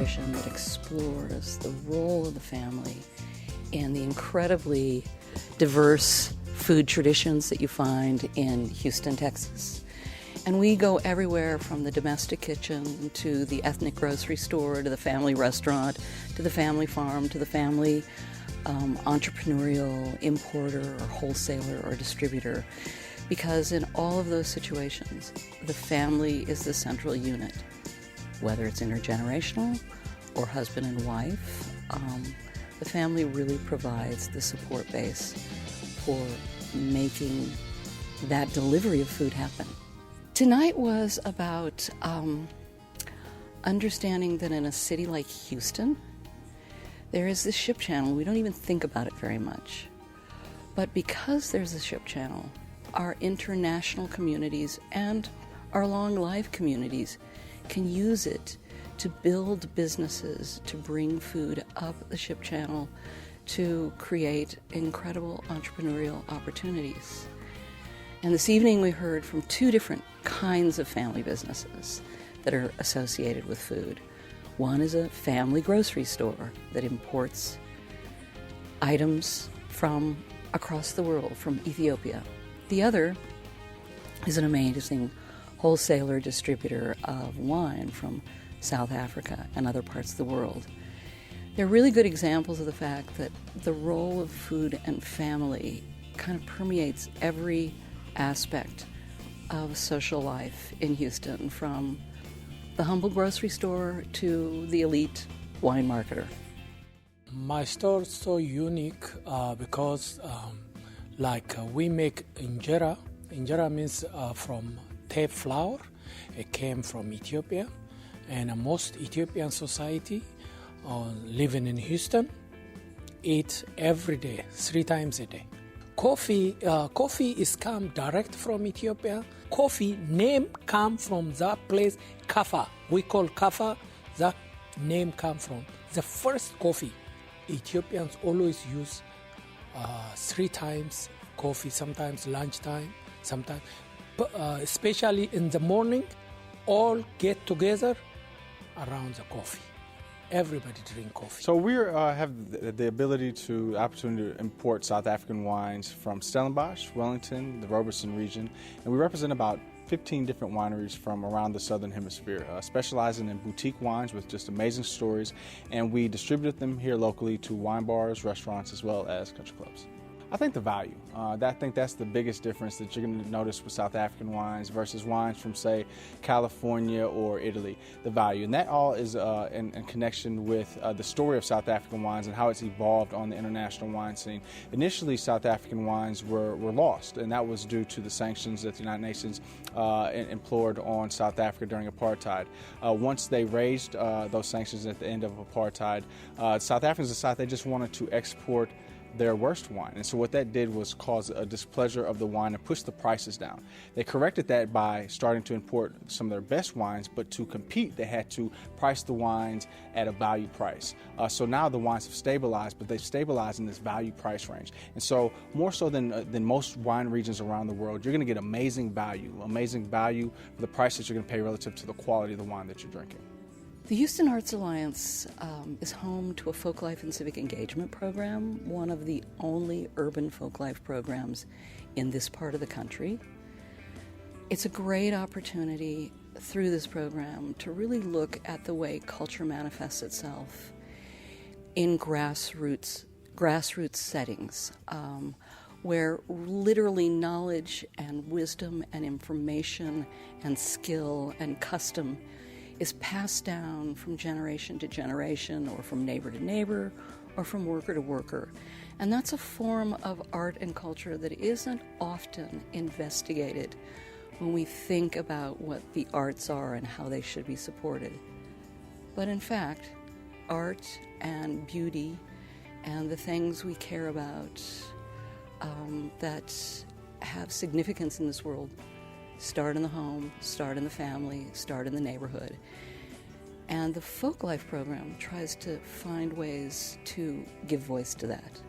nutrition that explores the role of the family in the incredibly diverse food traditions that you find in Houston, Texas. And we go everywhere from the domestic kitchen to the ethnic grocery store to the family restaurant to the family farm to the family entrepreneurial importer or wholesaler or distributor. Because in all of those situations, the family is the central unit. Whether it's intergenerational or husband and wife, the family really provides the support base for making that delivery of food happen. Tonight was about understanding that in a city like Houston, there is this ship channel. We don't even think about it very much. But because there's a ship channel, our international communities and our long life communities can use it to build businesses, to bring food up the ship channel, to create incredible entrepreneurial opportunities. And this evening we heard from two different kinds of family businesses that are associated with food. One is a family grocery store that imports items from across the world, from Ethiopia. The other is an amazing wholesaler distributor of wine from South Africa and other parts of the world. They're really good examples of the fact that the role of food and family kind of permeates every aspect of social life in Houston, from the humble grocery store to the elite wine marketer. My store is so unique because we make injera. Injera means from tape flour. It came from Ethiopia, and most Ethiopian society living in Houston eat every day, 3 times a day. Coffee is come direct from Ethiopia. Coffee name come from that place, Kafa. We call Kafa. That name come from the first coffee. Ethiopians always use 3 times coffee, sometimes lunchtime, sometimes, especially in the morning, all get together around the coffee. Everybody drink coffee. So we have the opportunity to import South African wines from Stellenbosch, Wellington, the Robertson region, and we represent about 15 different wineries from around the Southern Hemisphere, specializing in boutique wines with just amazing stories, and we distribute them here locally to wine bars, restaurants, as well as country clubs. I think the value. I think that's the biggest difference that you're going to notice with South African wines versus wines from, say, California or Italy. The value. And that all is in connection with the story of South African wines and how it's evolved on the international wine scene. Initially, South African wines were lost, and that was due to the sanctions that the United Nations implored on South Africa during apartheid. Once they raised those sanctions at the end of apartheid, South Africans decided they just wanted to export their worst wine. And so what that did was cause a displeasure of the wine and push the prices down. They corrected that by starting to import some of their best wines, but to compete, they had to price the wines at a value price. So now the wines have stabilized, but they've stabilized in this value price range. And so more so than most wine regions around the world, you're going to get amazing value for the price that you're going to pay relative to the quality of the wine that you're drinking. The Houston Arts Alliance is home to a folk life and civic engagement program, one of the only urban folk life programs in this part of the country. It's a great opportunity through this program to really look at the way culture manifests itself in grassroots settings, where literally knowledge and wisdom and information and skill and custom is passed down from generation to generation, or from neighbor to neighbor, or from worker to worker. And that's a form of art and culture that isn't often investigated when we think about what the arts are and how they should be supported. But in fact, art and beauty and the things we care about that have significance in this world start in the home, start in the family, start in the neighborhood. And the Folk Life program tries to find ways to give voice to that.